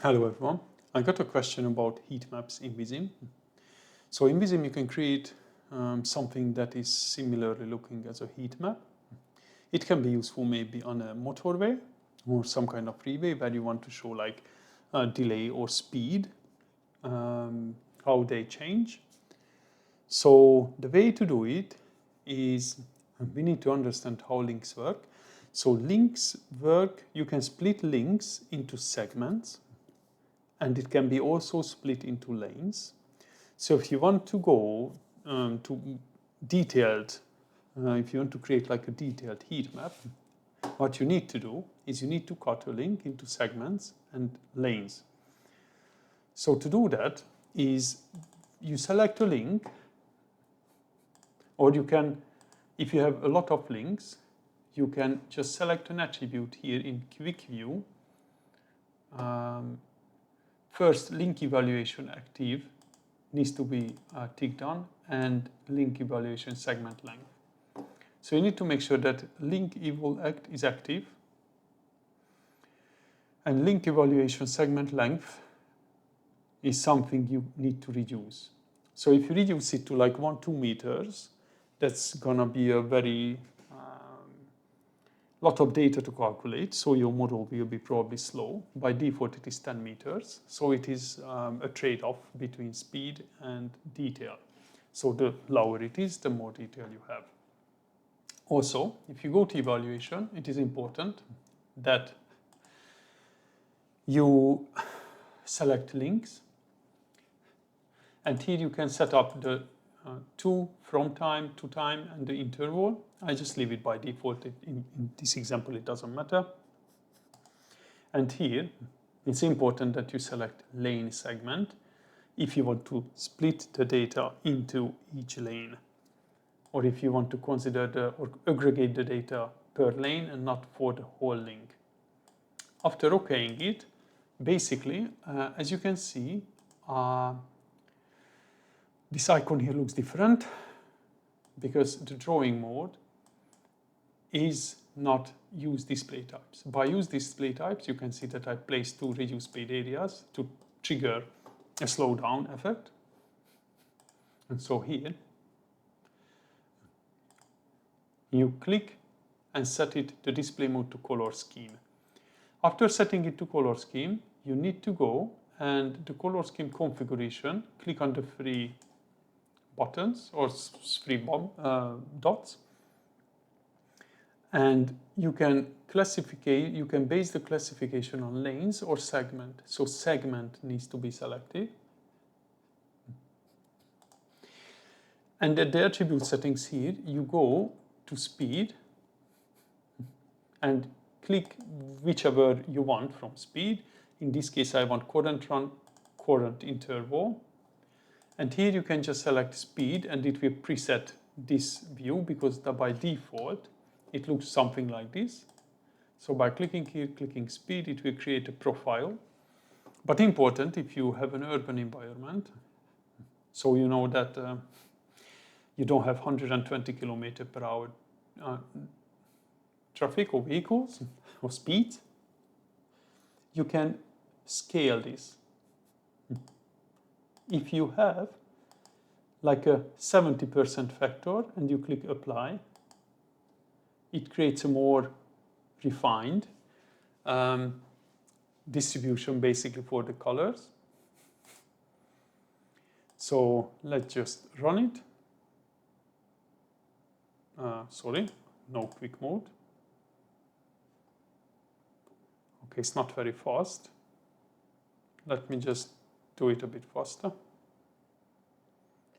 Hello everyone. I got a question about heat maps in Vissim. So in Vissim you can create something that is similarly looking as a heat map. It can be useful maybe on a motorway or some kind of freeway where you want to show like delay or speed, how they change. So the way to do it is we need to understand how links work. So links work, you can split links into segments, and it can be also split into lanes. So if you want to go to detailed, if you want to create like a detailed heat map, what you need to do is you need to cut a link into segments and lanes. So to do that is you select a link, or you can, if you have a lot of links, you can just select an attribute here in quick view. First, link evaluation active needs to be ticked on, and link evaluation segment length. So you need to make sure that link eval act is active, and link evaluation segment length is something you need to reduce. So if you reduce it to like 1-2 meters, that's gonna be a very lot of data to calculate, so your model will be probably slow. By default, it is 10 meters, so it is a trade-off between speed and detail. So the lower it is, the more detail you have. Also, if you go to evaluation, it is important that you select links, and here you can set up the to, from time, to time, and the interval. I just leave it by default. In this example, it doesn't matter. And here, it's important that you select lane segment if you want to split the data into each lane, or if you want to consider or aggregate the data per lane and not for the whole link. After okaying it, basically, as you can see, this icon here looks different because the drawing mode is not use display types. By use display types, you can see that I placed 2 reduce speed areas to trigger a slowdown effect. And so here, you click and set it the display mode to color scheme. After setting it to color scheme, you need to go and the color scheme configuration, click on the 3 buttons or 3 dots, and you can base the classification on lanes or segment. So segment needs to be selected. And at the attribute settings here, you go to speed and click whichever you want from speed. In this case, I want current run, current interval. And here you can just select speed, and it will preset this view because by default, it looks something like this. So by clicking here, clicking speed, it will create a profile. But important if you have an urban environment, so you know that you don't have 120 km per hour traffic or vehicles or speed, you can scale this. If you have like a 70% factor and you click apply, it creates a more refined distribution basically for the colors. So let's just run it. Sorry, no quick mode. Okay, it's not very fast. Let me just do it a bit faster.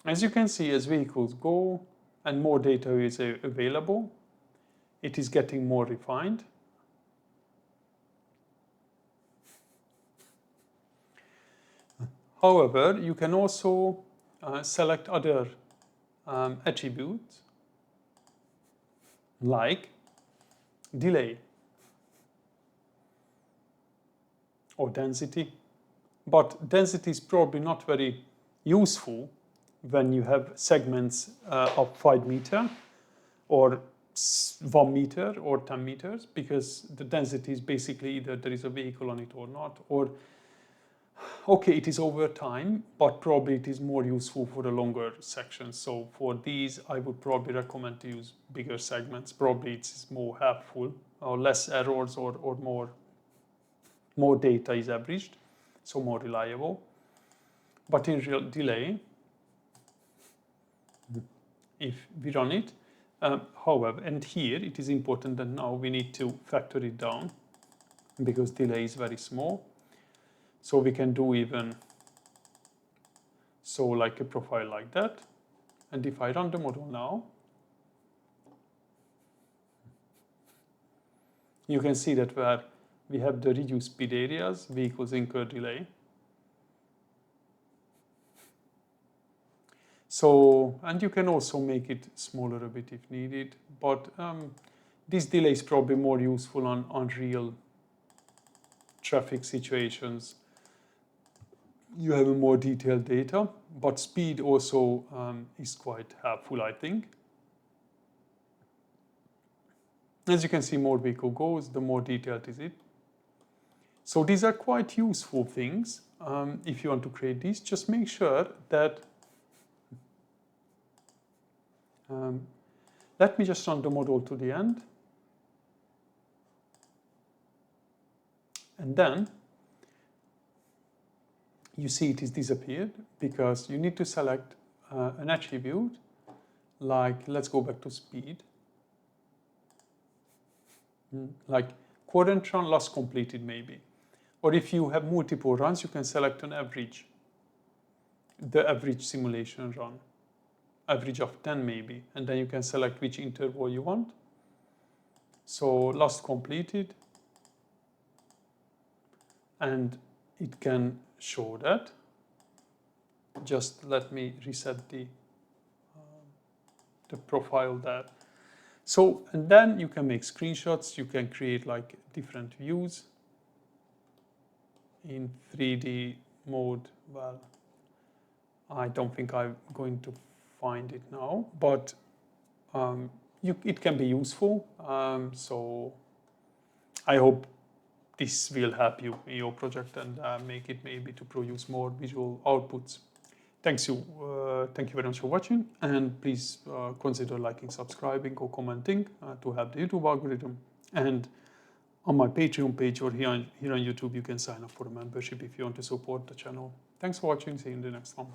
As you can see, as vehicles go and more data is available, it is getting more refined. However, you can also select other attributes like delay or density. But density is probably not very useful when you have segments of 5 meters or 1 meter or 10 meters, because the density is basically either there is a vehicle on it or not, or okay, it is over time, but probably it is more useful for the longer sections. So for these, I would probably recommend to use bigger segments. Probably it's more helpful, or less errors, or more data is averaged, so more reliable. But in real delay, if we run it, however, and here it is important that now we need to factor it down because delay is very small. So we can do even so like a profile like that. And if I run the model now, you can see that where we have the reduced speed areas, v equals incurred delay. So, and you can also make it smaller a bit if needed, but this delay is probably more useful on real traffic situations. You have a more detailed data, but speed also is quite helpful, I think. As you can see, more vehicle goes, the more detailed is it. So these are quite useful things. If you want to create these, just make sure that let me just run the model to the end. And then you see it is disappeared because you need to select an attribute like, let's go back to speed, like current run, last completed maybe. Or if you have multiple runs, you can select an average, the average simulation run, average of 10 maybe, and then you can select which interval you want. So last completed, and it can show that. Just let me reset the profile there. So, and then you can make screenshots, you can create like different views in 3D mode. Well, I don't think I'm going to find it now, but it can be useful. So I hope this will help you in your project and make it maybe to produce more visual outputs. Thank you very much for watching, and please consider liking, subscribing, or commenting to help the YouTube algorithm. And on my Patreon page or here on YouTube, you can sign up for a membership if you want to support the channel. Thanks for watching. See you in the next one.